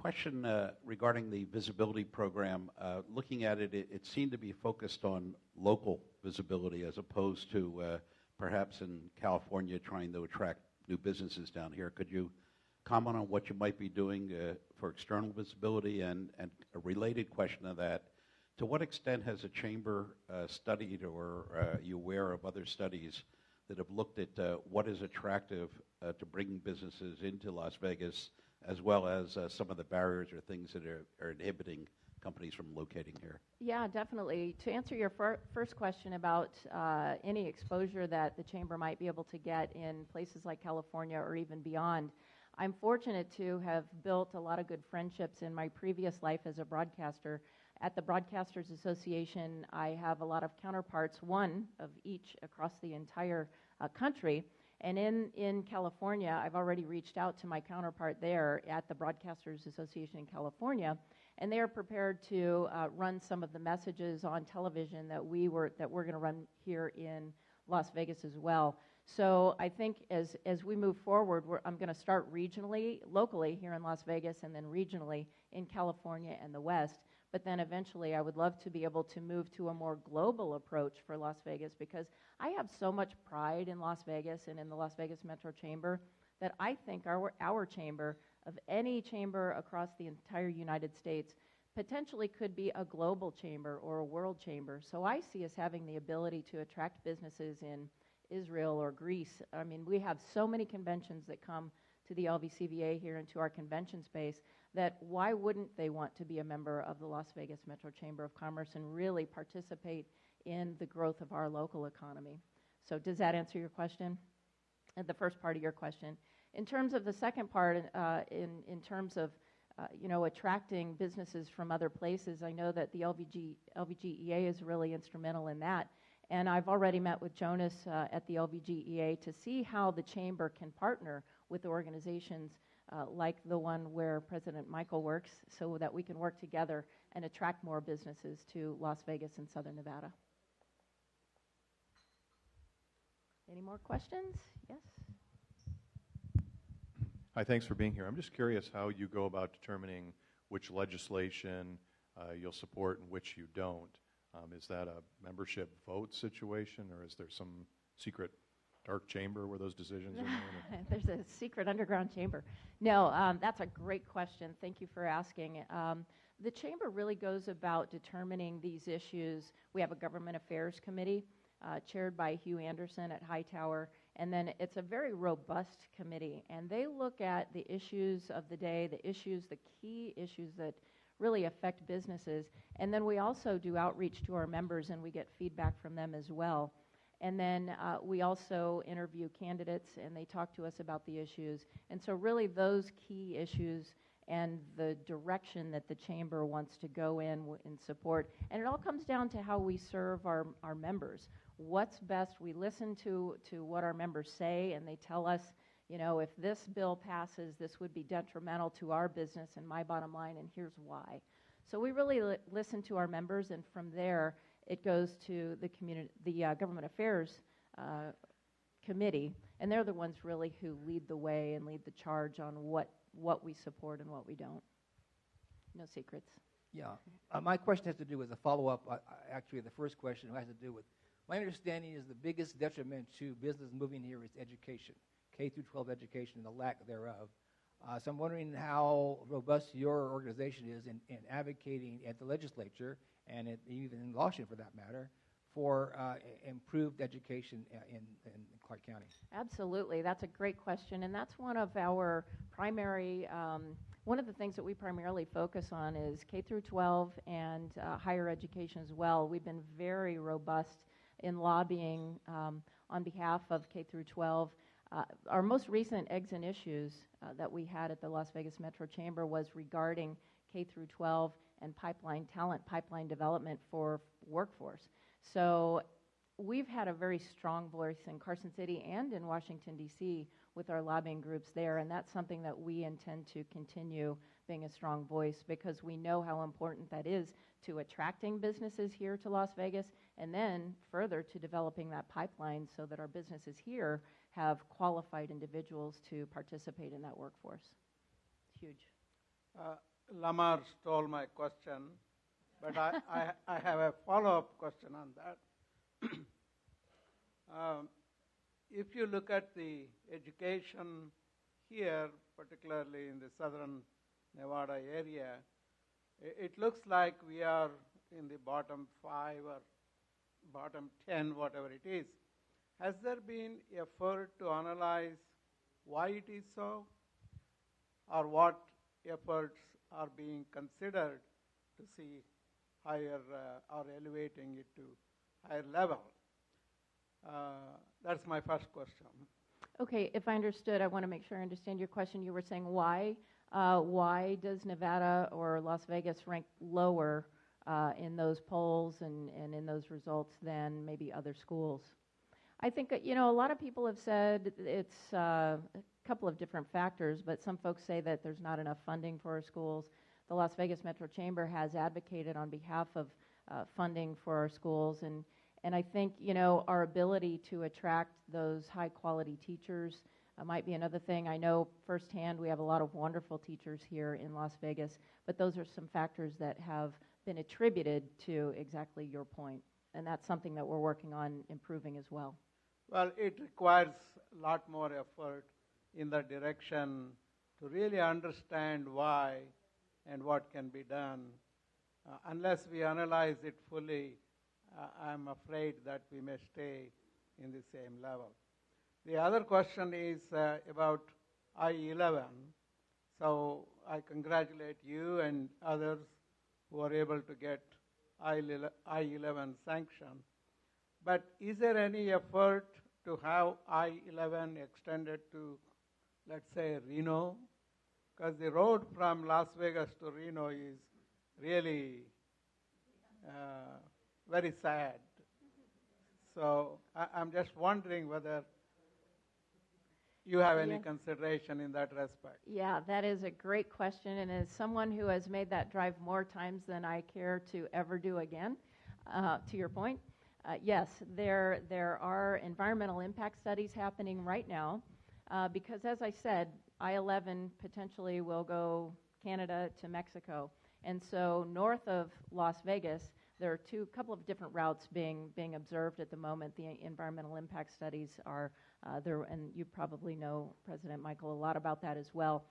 question regarding the visibility program. Looking at it, it seemed to be focused on local visibility as opposed to perhaps in California trying to attract new businesses down here. Could you comment on what you might be doing for external visibility? And a related question to that, to what extent has the Chamber studied, or are you aware of other studies that have looked at what is attractive to bringing businesses into Las Vegas, as well as some of the barriers or things that are inhibiting companies from locating here? Yeah, definitely. To answer your first question about any exposure that the Chamber might be able to get in places like California or even beyond, I'm fortunate to have built a lot of good friendships in my previous life as a broadcaster. At the Broadcasters Association, I have a lot of counterparts, one of each across the entire country. And in California, I've already reached out to my counterpart there at the Broadcasters Association in California, and they are prepared to run some of the messages on television that we're going to run here in Las Vegas as well. So I think as we move forward, I'm going to start regionally, locally here in Las Vegas, and then regionally in California and the West. But then eventually I would love to be able to move to a more global approach for Las Vegas, because I have so much pride in Las Vegas and in the Las Vegas Metro Chamber that I think our chamber, of any chamber across the entire United States, potentially could be a global chamber or a world chamber. So I see us having the ability to attract businesses in Israel or Greece. I mean, we have so many conventions that come to the LVCVA here and to our convention space, that why wouldn't they want to be a member of the Las Vegas Metro Chamber of Commerce and really participate in the growth of our local economy? So does that answer your question? And the first part of your question. In terms of the second part, in terms of attracting businesses from other places, I know that the LVGEA is really instrumental in that. And I've already met with Jonas at the LVGEA to see how the Chamber can partner with organizations like the one where President Michael works, so that we can work together and attract more businesses to Las Vegas and Southern Nevada. Any more questions? Yes? Hi, thanks for being here. I'm just curious how you go about determining which legislation you'll support and which you don't. Is that a membership vote situation, or is there some secret dark chamber where those decisions are made? There's a secret underground chamber. No, that's a great question. Thank you for asking. The chamber really goes about determining these issues. We have a government affairs committee chaired by Hugh Anderson at Hightower, and then it's a very robust committee, and they look at the issues of the day, the key issues that really affect businesses. And then we also do outreach to our members, and we get feedback from them as well. And then we also interview candidates, and they talk to us about the issues. And so really those key issues and the direction that the chamber wants to go in support. And it all comes down to how we serve our members. What's best? We listen to what our members say, and they tell us, if this bill passes, this would be detrimental to our business and my bottom line, and here's why. So we really listen to our members, and from there, it goes to the government affairs committee, and they're the ones really who lead the way and lead the charge on what we support and what we don't. No secrets. Yeah. My question has to do with a follow-up. Actually, the first question has to do with, my understanding is the biggest detriment to business moving here is education. K through 12 education and the lack thereof. So I'm wondering how robust your organization is in advocating at the legislature and even in Washington, for that matter, for improved education in Clark County. Absolutely. That's a great question, and that's one of our primary, one of the things that we primarily focus on is K through 12 and higher education as well. We've been very robust in lobbying on behalf of K through 12. Our most recent Eggs and Issues that we had at the Las Vegas Metro Chamber was regarding K through 12 and talent pipeline development for workforce. So we've had a very strong voice in Carson City and in Washington, D.C. with our lobbying groups there, and that's something that we intend to continue being a strong voice, because we know how important that is to attracting businesses here to Las Vegas, and then further to developing that pipeline so that our businesses here have qualified individuals to participate in that workforce. It's huge. Lamar stole my question, but I have a follow-up question on that. If you look at the education here, particularly in the southern Nevada area, it looks like we are in the bottom 5 or bottom 10, whatever it is. Has there been effort to analyze why it is so, or what efforts are being considered to see higher or elevating it to higher level? That's my first question. Okay, if I understood, I want to make sure I understand your question. You were saying why does Nevada or Las Vegas rank lower in those polls and in those results than maybe other schools? I think, a lot of people have said it's a couple of different factors, but some folks say that there's not enough funding for our schools. The Las Vegas Metro Chamber has advocated on behalf of funding for our schools, and I think, our ability to attract those high-quality teachers might be another thing. I know firsthand we have a lot of wonderful teachers here in Las Vegas, but those are some factors that have been attributed to exactly your point, and that's something that we're working on improving as well. Well, it requires a lot more effort in that direction to really understand why and what can be done. Unless we analyze it fully, I'm afraid that we may stay in the same level. The other question is about I-11. So I congratulate you and others who are able to get I-11 sanctioned. But is there any effort to have I-11 extended to, let's say, Reno? Because the road from Las Vegas to Reno is really very sad. So I'm just wondering whether you have any consideration in that respect. Yeah, that is a great question, and as someone who has made that drive more times than I care to ever do again, to your point, yes, there are environmental impact studies happening right now, because as I said, I-11 potentially will go Canada to Mexico, and so north of Las Vegas, there are a couple of different routes being observed at the moment. The environmental impact studies are there, and you probably know, President Michael, a lot about that as well.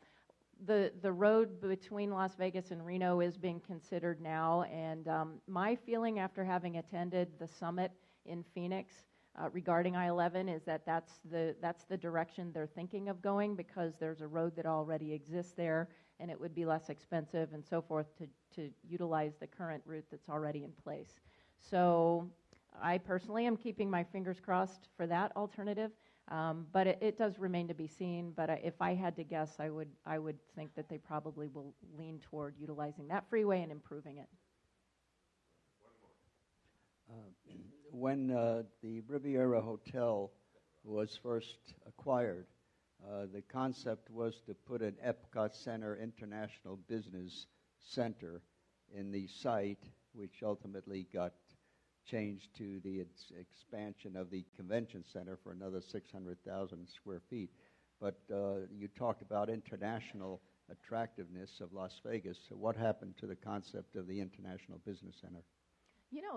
The road between Las Vegas and Reno is being considered now, and my feeling after having attended the summit in Phoenix regarding I-11 is that that's the direction they're thinking of going, because there's a road that already exists there, and it would be less expensive and so forth to utilize the current route that's already in place. So I personally am keeping my fingers crossed for that alternative, but it does remain to be seen. But if I had to guess, I would think that they probably will lean toward utilizing that freeway and improving it. When the Riviera Hotel was first acquired, the concept was to put an Epcot Center International Business Center in the site, which ultimately got changed to the expansion of the convention center for another 600,000 square feet. But you talked about international attractiveness of Las Vegas. So what happened to the concept of the International Business Center?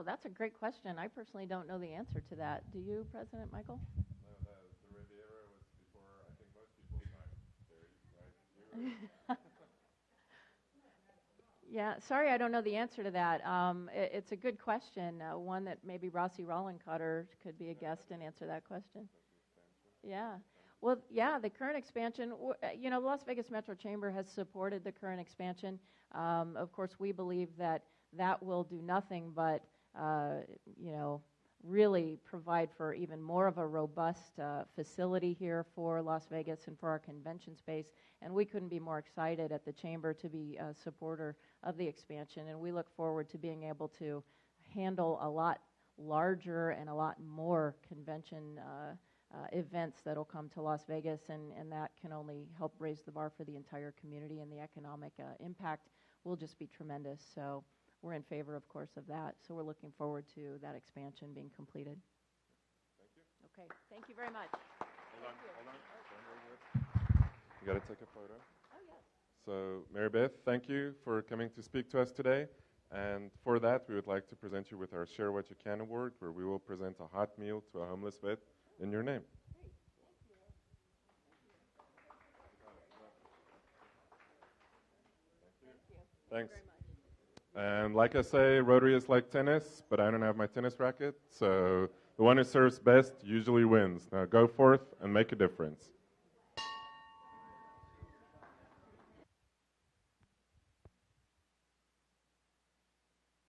That's a great question. I personally don't know the answer to that. Do you, President Michael? No, the Riviera was before, I think, most people's time, right? Yeah, sorry I don't know the answer to that. It's a good question, one that maybe Rossi Rollencutter could be a guest and answer that question. Yeah. Well, yeah, the current expansion, the Las Vegas Metro Chamber has supported the current expansion. Of course, we believe that will do nothing but, really provide for even more of a robust facility here for Las Vegas and for our convention space. And we couldn't be more excited at the Chamber to be a supporter of the expansion. And we look forward to being able to handle a lot larger and a lot more convention events that will come to Las Vegas. And that can only help raise the bar for the entire community, and the economic impact will just be tremendous. So we're in favor, of course, of that. So we're looking forward to that expansion being completed. Thank you. Okay, thank you very much. Hold on. You got to take a photo. Oh, yes. So, Mary Beth, thank you for coming to speak to us today. And for that, we would like to present you with our Share What You Can Award, where we will present a hot meal to a homeless vet in your name. Thanks. And like I say, Rotary is like tennis, but I don't have my tennis racket, so the one who serves best usually wins. Now go forth and make a difference.